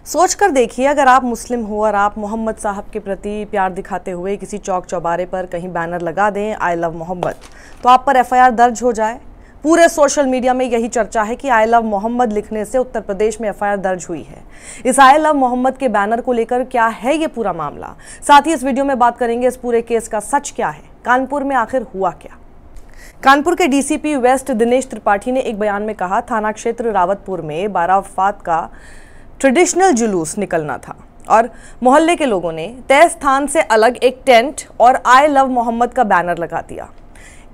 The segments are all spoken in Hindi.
सोच कर देखिए, अगर आप मुस्लिम हो और आप मोहम्मद साहब के प्रति प्यार दिखाते हुए किसी चौक चौबारे पर कहीं बैनर लगा दें आई लव मोहम्मद, तो आप पर एफआईआर दर्ज हो जाए। पूरे सोशल मीडिया में यही चर्चा है कि आई लव मोहम्मद लिखने से उत्तर प्रदेश में एफआईआर दर्ज हुई है। इस आई लव मोहम्मद के बैनर को लेकर क्या है ये पूरा मामला, साथ ही इस वीडियो में बात करेंगे इस पूरे केस का सच क्या है, कानपुर में आखिर हुआ क्या। कानपुर के डीसीपी वेस्ट दिनेश त्रिपाठी ने एक बयान में कहा, थाना क्षेत्र रावतपुर में बारावफात का ट्रेडिशनल जुलूस निकलना था और मोहल्ले के लोगों ने तय स्थान से अलग एक टेंट और आई लव मोहम्मद का बैनर लगा दिया।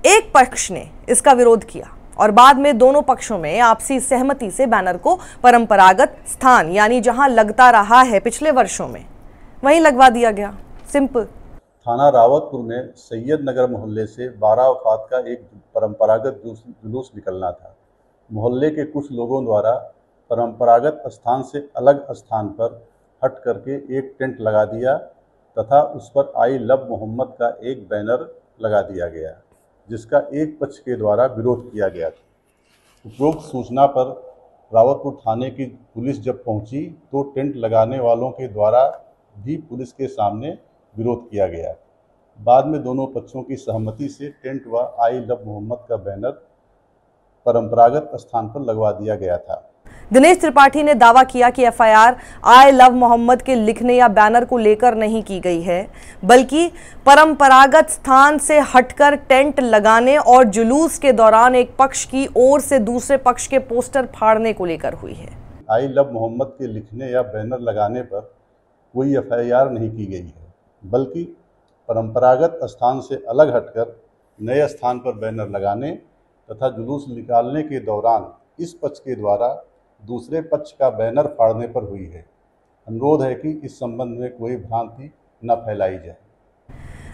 एक पक्ष ने इसका विरोध किया और बाद में दोनों पक्षों में आपसी सहमति से बैनर को परंपरागत स्थान यानी जहां लगता रहा है पिछले वर्षों में वहीं लगवा दिया गया। सिंपल। थाना रावतपुर में सैयद नगर मोहल्ले से बारावफात का एक परंपरागत जुलूस निकलना था। मोहल्ले के कुछ लोगों द्वारा परंपरागत स्थान से अलग स्थान पर हट करके एक टेंट लगा दिया तथा उस पर आई लव मोहम्मद का एक बैनर लगा दिया गया, जिसका एक पक्ष के द्वारा विरोध किया गया था। उपरोक्त सूचना पर रावतपुर थाने की पुलिस जब पहुंची तो टेंट लगाने वालों के द्वारा भी पुलिस के सामने विरोध किया गया। बाद में दोनों पक्षों की सहमति से टेंट व आई लव मोहम्मद का बैनर परंपरागत स्थान पर लगवा दिया गया था। दिनेश त्रिपाठी ने दावा किया कि एफआईआर आई लव मोहम्मद के लिखने या बैनर को लेकर नहीं की गई है, बल्कि परंपरागत स्थान से हटकर टेंट लगाने और जुलूस के दौरान एक पक्ष की ओर से दूसरे पक्ष के पोस्टर फाड़ने को लेकर हुई है। आई लव मोहम्मद के लिखने या बैनर लगाने पर कोई एफआईआर नहीं की गई है, बल्कि परंपरागत स्थान से अलग हटकर नए स्थान पर बैनर लगाने तथा जुलूस निकालने के दौरान इस पक्ष के द्वारा दूसरे पक्ष का बैनर फाड़ने पर हुई है। अनुरोध है कि इस संबंध में कोई भ्रांति न फैलाई जाए।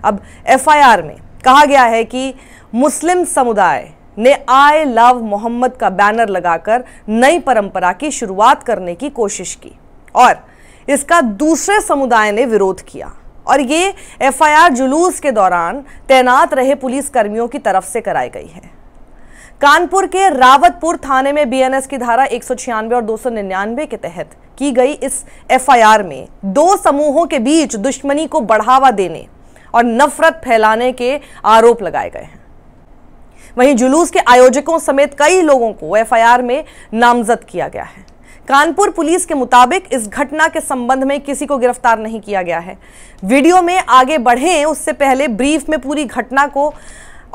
अब एफआईआर में कहा गया है कि मुस्लिम समुदाय ने आई लव मोहम्मद का बैनर लगाकर नई परंपरा की शुरुआत करने की कोशिश की और इसका दूसरे समुदाय ने विरोध किया और ये एफआईआर जुलूस के दौरान तैनात रहे पुलिस कर्मियों की तरफ से कराई गई है। कानपुर के रावतपुर थाने में बीएनएस की धारा 196 और 299 के तहत की गई इस एफआईआर में दो समूहों के बीच दुश्मनी को बढ़ावा देने और नफरत फैलाने के आरोप लगाए गए हैं। वहीं जुलूस के आयोजकों समेत कई लोगों को एफआईआर में नामजद किया गया है। कानपुर पुलिस के मुताबिक इस घटना के संबंध में किसी को गिरफ्तार नहीं किया गया है। वीडियो में आगे बढ़ें उससे पहले ब्रीफ में पूरी घटना को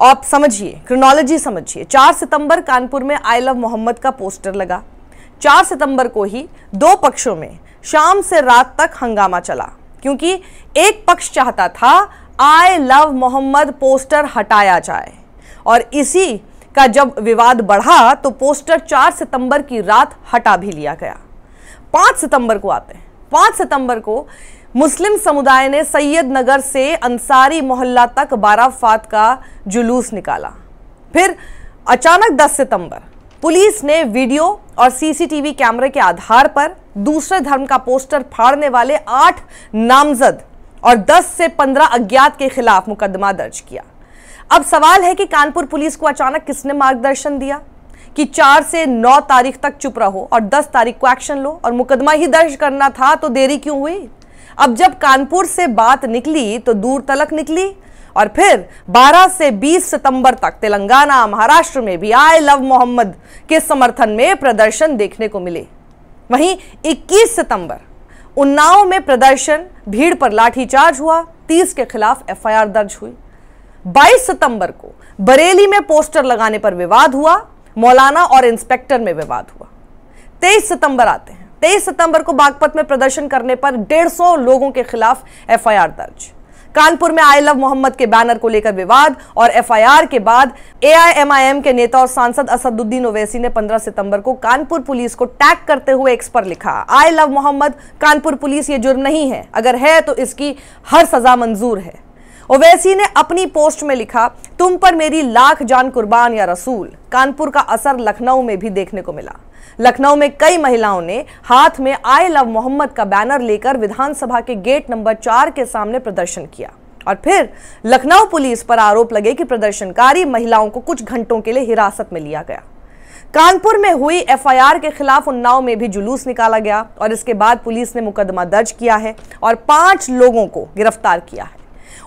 आप समझिए, क्रोनोलॉजी समझिए। 4 सितंबर कानपुर में आई लव मोहम्मद का पोस्टर लगा। 4 सितंबर को ही दो पक्षों में शाम से रात तक हंगामा चला, क्योंकि एक पक्ष चाहता था आई लव मोहम्मद पोस्टर हटाया जाए और इसी का जब विवाद बढ़ा तो पोस्टर 4 सितंबर की रात हटा भी लिया गया। 5 सितंबर को आते हैं। 5 सितंबर को मुस्लिम समुदाय ने सैयद नगर से अंसारी मोहल्ला तक बारावफात का जुलूस निकाला। फिर अचानक 10 सितंबर पुलिस ने वीडियो और सीसीटीवी कैमरे के आधार पर दूसरे धर्म का पोस्टर फाड़ने वाले 8 नामजद और 10 से 15 अज्ञात के खिलाफ मुकदमा दर्ज किया। अब सवाल है कि कानपुर पुलिस को अचानक किसने मार्गदर्शन दिया कि 4 से 9 तारीख तक चुप रहो और 10 तारीख को एक्शन लो, और मुकदमा ही दर्ज करना था तो देरी क्यों हुई। अब जब कानपुर से बात निकली तो दूर तलक निकली और फिर 12 से 20 सितंबर तक तेलंगाना, महाराष्ट्र में भी आई लव मोहम्मद के समर्थन में प्रदर्शन देखने को मिले। वहीं 21 सितंबर उन्नाव में प्रदर्शन, भीड़ पर लाठीचार्ज हुआ, 30 के खिलाफ एफआईआर दर्ज हुई। 22 सितंबर को बरेली में पोस्टर लगाने पर विवाद हुआ, मौलाना और इंस्पेक्टर में विवाद हुआ। 23 सितंबर आते हैं। 23 सितंबर को बागपत में प्रदर्शन करने पर 150 लोगों के खिलाफ एफआईआर दर्ज। कानपुर में आई लव मोहम्मद के बैनर को लेकर विवाद और एफआईआर के बाद एआईएमआईएम के नेता और सांसद असदुद्दीन ओवैसी ने 15 सितंबर को कानपुर पुलिस को टैग करते हुए एक्स पर लिखा, I love Mohammad, Kanpur police ये जुर्म नहीं है, अगर है तो इसकी हर सजा मंजूर है। ओवैसी ने अपनी पोस्ट में लिखा, तुम पर मेरी लाख जान कुर्बान या रसूल। कानपुर का असर लखनऊ में भी देखने को मिला। लखनऊ में कई महिलाओं ने हाथ में आई लव मोहम्मद का बैनर लेकर विधानसभा के गेट नंबर 4 के सामने प्रदर्शन किया और फिर लखनऊ पुलिस पर आरोप लगे कि प्रदर्शनकारी महिलाओं को कुछ घंटों के लिए हिरासत में लिया गया। कानपुर में हुई एफआईआर के खिलाफ उन्नाव में भी जुलूस निकाला गया और इसके बाद पुलिस ने मुकदमा दर्ज किया है और 5 लोगों को गिरफ्तार किया है।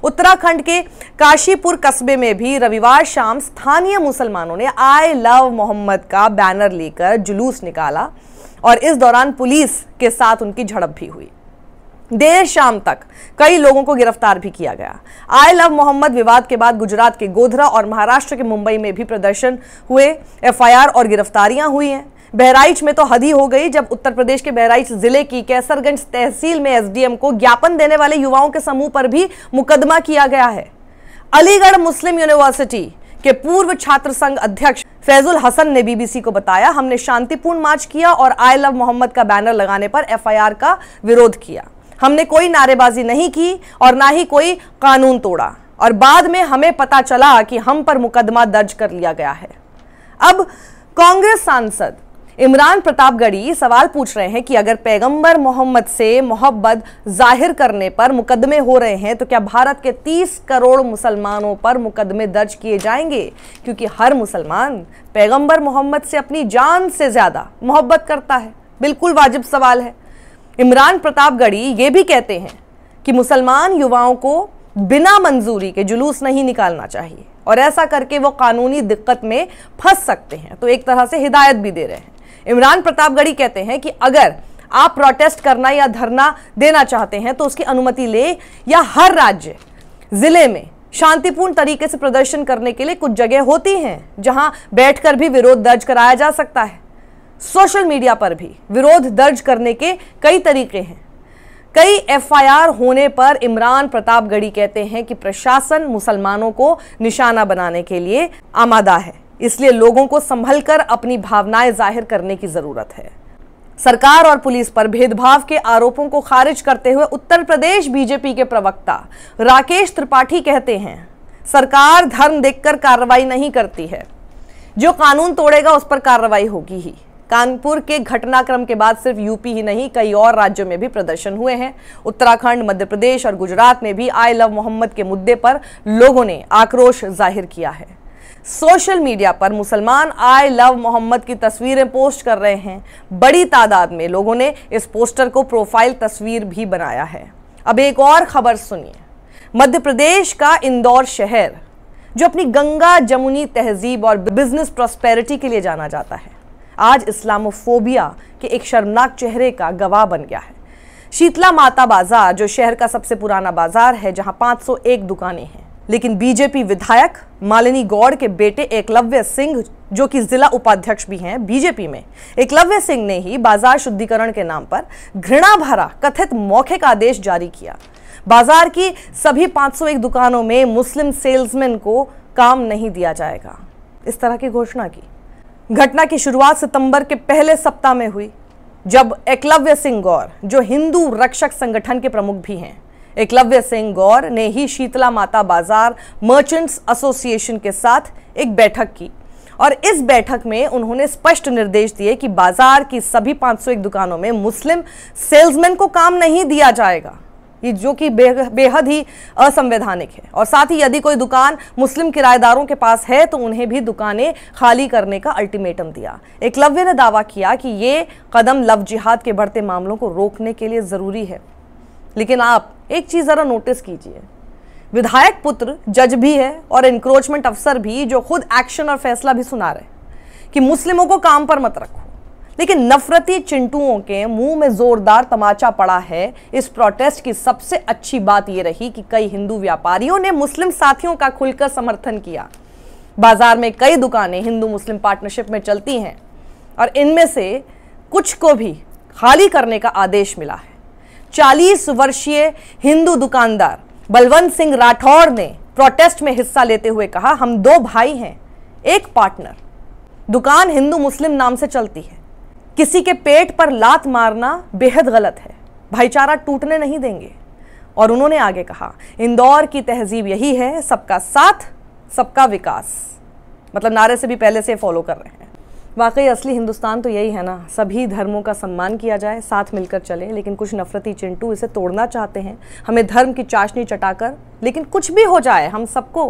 उत्तराखंड के काशीपुर कस्बे में भी रविवार शाम स्थानीय मुसलमानों ने आई लव मोहम्मद का बैनर लेकर जुलूस निकाला और इस दौरान पुलिस के साथ उनकी झड़प भी हुई। देर शाम तक कई लोगों को गिरफ्तार भी किया गया। आई लव मोहम्मद विवाद के बाद गुजरात के गोधरा और महाराष्ट्र के मुंबई में भी प्रदर्शन हुए, एफआईआर और गिरफ्तारियां हुई हैं। बहराइच में तो हद ही हो गई जब उत्तर प्रदेश के बहराइच जिले की कैसरगंज तहसील में एसडीएम को ज्ञापन देने वाले युवाओं के समूह पर भी मुकदमा किया गया है। अलीगढ़ मुस्लिम यूनिवर्सिटी के पूर्व छात्र संघ अध्यक्ष फैजुल हसन ने बीबीसी को बताया, हमने शांतिपूर्ण मार्च किया और आई लव मोहम्मद का बैनर लगाने पर एफआईआर का विरोध किया। हमने कोई नारेबाजी नहीं की और ना ही कोई कानून तोड़ा और बाद में हमें पता चला कि हम पर मुकदमा दर्ज कर लिया गया है। अब कांग्रेस सांसद इमरान प्रतापगढ़ी सवाल पूछ रहे हैं कि अगर पैगंबर मोहम्मद से मोहब्बत जाहिर करने पर मुकदमे हो रहे हैं तो क्या भारत के 30 करोड़ मुसलमानों पर मुकदमे दर्ज किए जाएंगे, क्योंकि हर मुसलमान पैगंबर मोहम्मद से अपनी जान से ज्यादा मोहब्बत करता है। बिल्कुल वाजिब सवाल है। इमरान प्रतापगढ़ी ये भी कहते हैं कि मुसलमान युवाओं को बिना मंजूरी के जुलूस नहीं निकालना चाहिए और ऐसा करके वो कानूनी दिक्कत में फंस सकते हैं, तो एक तरह से हिदायत भी दे रहे हैं। इमरान प्रतापगढ़ी कहते हैं कि अगर आप प्रोटेस्ट करना या धरना देना चाहते हैं तो उसकी अनुमति ले, या हर राज्य जिले में शांतिपूर्ण तरीके से प्रदर्शन करने के लिए कुछ जगह होती हैं जहां बैठकर भी विरोध दर्ज कराया जा सकता है। सोशल मीडिया पर भी विरोध दर्ज करने के कई तरीके हैं। कई एफआईआर होने पर इमरान प्रतापगढ़ी कहते हैं कि प्रशासन मुसलमानों को निशाना बनाने के लिए आमादा है, इसलिए लोगों को संभलकर अपनी भावनाएं जाहिर करने की जरूरत है। सरकार और पुलिस पर भेदभाव के आरोपों को खारिज करते हुए उत्तर प्रदेश बीजेपी के प्रवक्ता राकेश त्रिपाठी कहते हैं, सरकार धर्म देखकर कार्रवाई नहीं करती है, जो कानून तोड़ेगा उस पर कार्रवाई होगी ही। कानपुर के घटनाक्रम के बाद सिर्फ यूपी ही नहीं कई और राज्यों में भी प्रदर्शन हुए हैं। उत्तराखंड, मध्य प्रदेश और गुजरात में भी आई लव मोहम्मद के मुद्दे पर लोगों ने आक्रोश जाहिर किया है। सोशल मीडिया पर मुसलमान आई लव मोहम्मद की तस्वीरें पोस्ट कर रहे हैं। बड़ी तादाद में लोगों ने इस पोस्टर को प्रोफाइल तस्वीर भी बनाया है। अब एक और खबर सुनिए। मध्य प्रदेश का इंदौर शहर, जो अपनी गंगा जमुनी तहजीब और बिजनेस प्रॉस्पेरिटी के लिए जाना जाता है, आज इस्लामोफोबिया के एक शर्मनाक चेहरे का गवाह बन गया है। शीतला माता बाजार, जो शहर का सबसे पुराना बाजार है, जहां 501 दुकानें हैं, लेकिन बीजेपी विधायक मालिनी गौड़ के बेटे एकलव्य सिंह, जो कि जिला उपाध्यक्ष भी हैं बीजेपी में, एकलव्य सिंह ने ही बाजार शुद्धिकरण के नाम पर घृणा भरा कथित मौखिक आदेश जारी किया। बाजार की सभी 501 दुकानों में मुस्लिम सेल्समैन को काम नहीं दिया जाएगा, इस तरह की घोषणा की। घटना की शुरुआत सितंबर के पहले सप्ताह में हुई, जब एकलव्य सिंह गौर, जो हिंदू रक्षक संगठन के प्रमुख भी हैं, एकलव्य सिंह गौर ने ही शीतला माता बाजार मर्चेंट्स एसोसिएशन के साथ एक बैठक की और इस बैठक में उन्होंने स्पष्ट निर्देश दिए कि बाजार की सभी 501 दुकानों में मुस्लिम सेल्समैन को काम नहीं दिया जाएगा, ये जो कि बेहद ही असंवैधानिक है। और साथ ही यदि कोई दुकान मुस्लिम किराएदारों के पास है तो उन्हें भी दुकानें खाली करने का अल्टीमेटम दिया। एकलव्य ने दावा किया कि ये कदम लव जिहाद के बढ़ते मामलों को रोकने के लिए जरूरी है। लेकिन आप एक चीज जरा नोटिस कीजिए, विधायक पुत्र जज भी है और एनक्रोचमेंट अफसर भी, जो खुद एक्शन और फैसला भी सुना रहे कि मुस्लिमों को काम पर मत रखो, लेकिन नफरती चिंटुओं के मुंह में जोरदार तमाचा पड़ा है। इस प्रोटेस्ट की सबसे अच्छी बात यह रही कि कई हिंदू व्यापारियों ने मुस्लिम साथियों का खुलकर समर्थन किया। बाजार में कई दुकानें हिंदू मुस्लिम पार्टनरशिप में चलती हैं और इनमें से कुछ को भी खाली करने का आदेश मिला है। 40 वर्षीय हिंदू दुकानदार बलवंत सिंह राठौर ने प्रोटेस्ट में हिस्सा लेते हुए कहा, हम 2 भाई हैं, एक पार्टनर, दुकान हिंदू मुस्लिम नाम से चलती है, किसी के पेट पर लात मारना बेहद गलत है, भाईचारा टूटने नहीं देंगे। और उन्होंने आगे कहा, इंदौर की तहजीब यही है, सबका साथ सबका विकास, मतलब नारे से भी पहले से फॉलो कर रहे हैं। वाकई असली हिंदुस्तान तो यही है ना, सभी धर्मों का सम्मान किया जाए, साथ मिलकर चले। लेकिन कुछ नफरती चिंटू इसे तोड़ना चाहते हैं, हमें धर्म की चाशनी चटाकर। लेकिन कुछ भी हो जाए, हम सबको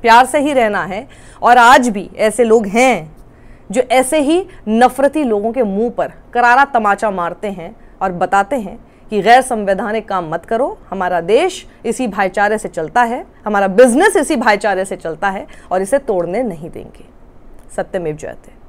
प्यार से ही रहना है। और आज भी ऐसे लोग हैं जो ऐसे ही नफरती लोगों के मुंह पर करारा तमाचा मारते हैं और बताते हैं कि गैर संवैधानिक काम मत करो, हमारा देश इसी भाईचारे से चलता है, हमारा बिजनेस इसी भाईचारे से चलता है और इसे तोड़ने नहीं देंगे। सत्यमेव जयते।